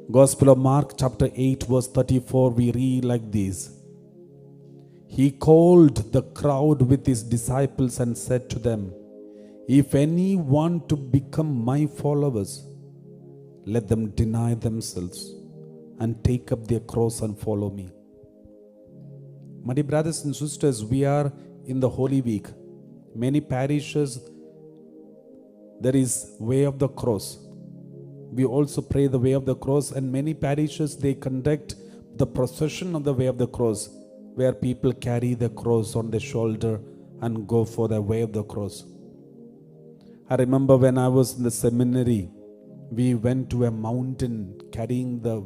Gospel of Mark chapter 8 verse 34, we read like this. He called the crowd with his disciples and said to them, if any want to become my followers, let them deny themselves and take up their cross and follow me. My dear brothers and sisters, we are in the Holy Week. Many parishes, there is way of the cross. We also pray the way of the cross, and many parishes, they conduct the procession of the way of the cross, where people carry the cross on their shoulder and go for the way of the cross. I remember when I was in the seminary, we went to a mountain carrying the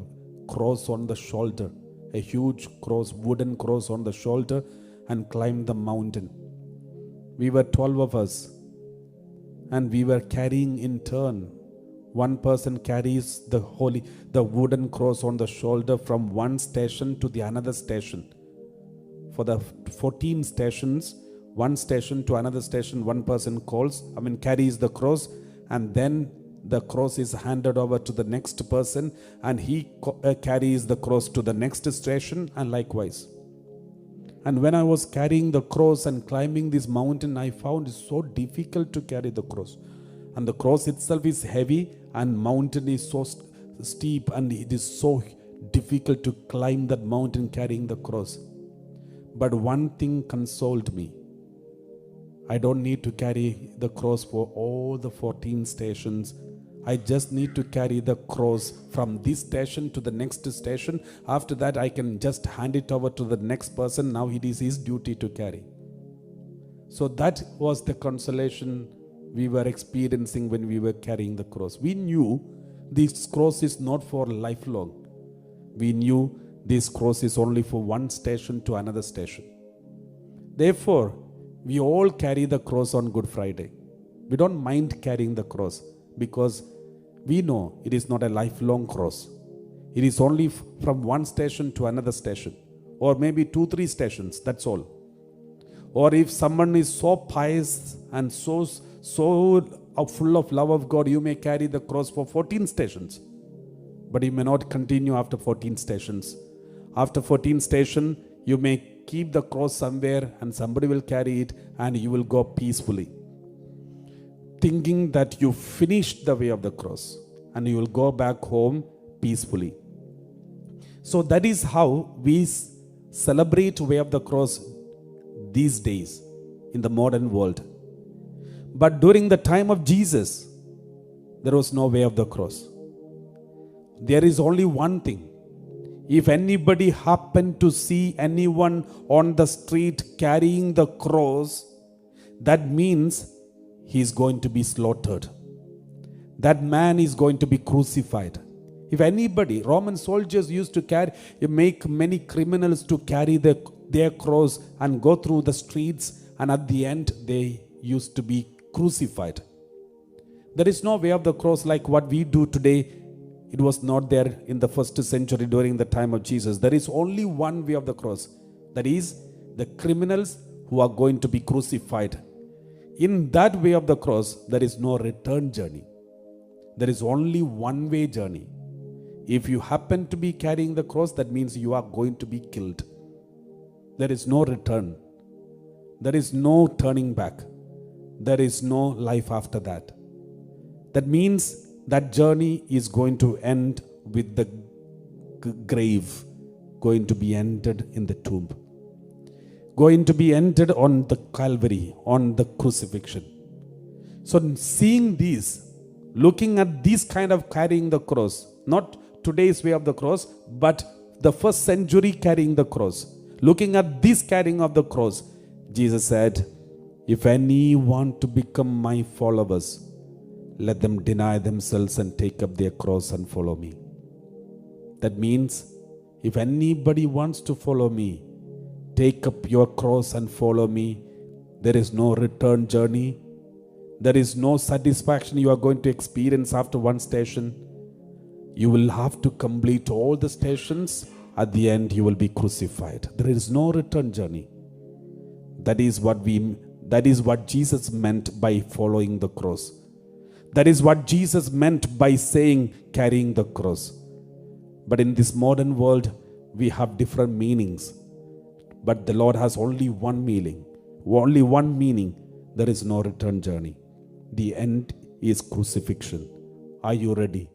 cross on the shoulder, a huge cross, wooden cross on the shoulder, and climbed the mountain. We were 12 of us, and we were carrying in turn. One person carries the wooden cross on the shoulder from one station to the another station. For the 14 stations, one station to another station, one person carries the cross, and then the cross is handed over to the next person, and he carries the cross to the next station, and likewise. And when I was carrying the cross and climbing this mountain, I found it so difficult to carry the cross. And the cross itself is heavy, and mountain is so steep, and it is so difficult to climb that mountain carrying the cross. But one thing consoled me. I don't need to carry the cross for all the 14 stations. I just need to carry the cross from this station to the next station. After that, I can just hand it over to the next person. Now it is his duty to carry. So that was the consolation we were experiencing when we were carrying the cross. We knew this cross is not for lifelong. We knew this cross is only for one station to another station. Therefore, we all carry the cross on Good Friday. We don't mind carrying the cross because we know it is not a lifelong cross. It is only from one station to another station, or maybe 2-3 stations, that's all. Or if someone is so pious and so full of love of God, you may carry the cross for 14 stations. But you may not continue after 14 stations. After 14 stations, you may keep the cross somewhere and somebody will carry it and you will go peacefully, thinking that you finished the way of the cross and you will go back home peacefully. So that is how we celebrate way of the cross these days in the modern world. But during the time of Jesus, there was no way of the cross. There is only one thing. If anybody happened to see anyone on the street carrying the cross, that means he is going to be slaughtered. That man is going to be crucified. If anybody, Roman soldiers used to make many criminals to carry their cross and go through the streets, and at the end they used to be crucified. There is no way of the cross like what we do today. It was not there in the first century during the time of Jesus. There is only one way of the cross. That is the criminals who are going to be crucified. In that way of the cross, there is no return journey. There is only one way journey. If you happen to be carrying the cross, that means you are going to be killed. There is no return. There is no turning back. There is no life after that. That means that journey is going to end with the grave, going to be ended in the tomb, going to be ended on the Calvary, on the crucifixion. So seeing this, looking at this kind of carrying the cross, not today's way of the cross, but the first century carrying the cross, looking at this carrying of the cross, Jesus said, if any want to become my followers, let them deny themselves and take up their cross and follow me. That means, if anybody wants to follow me, take up your cross and follow me. There is no return journey. There is no satisfaction you are going to experience after one station. You will have to complete all the stations. At the end, you will be crucified. There is no return journey. That is what Jesus meant by following the cross. That is what Jesus meant by saying carrying the cross. But in this modern world, we have different meanings. But the Lord has only one meaning. Only one meaning. There is no return journey. The end is crucifixion. Are you ready?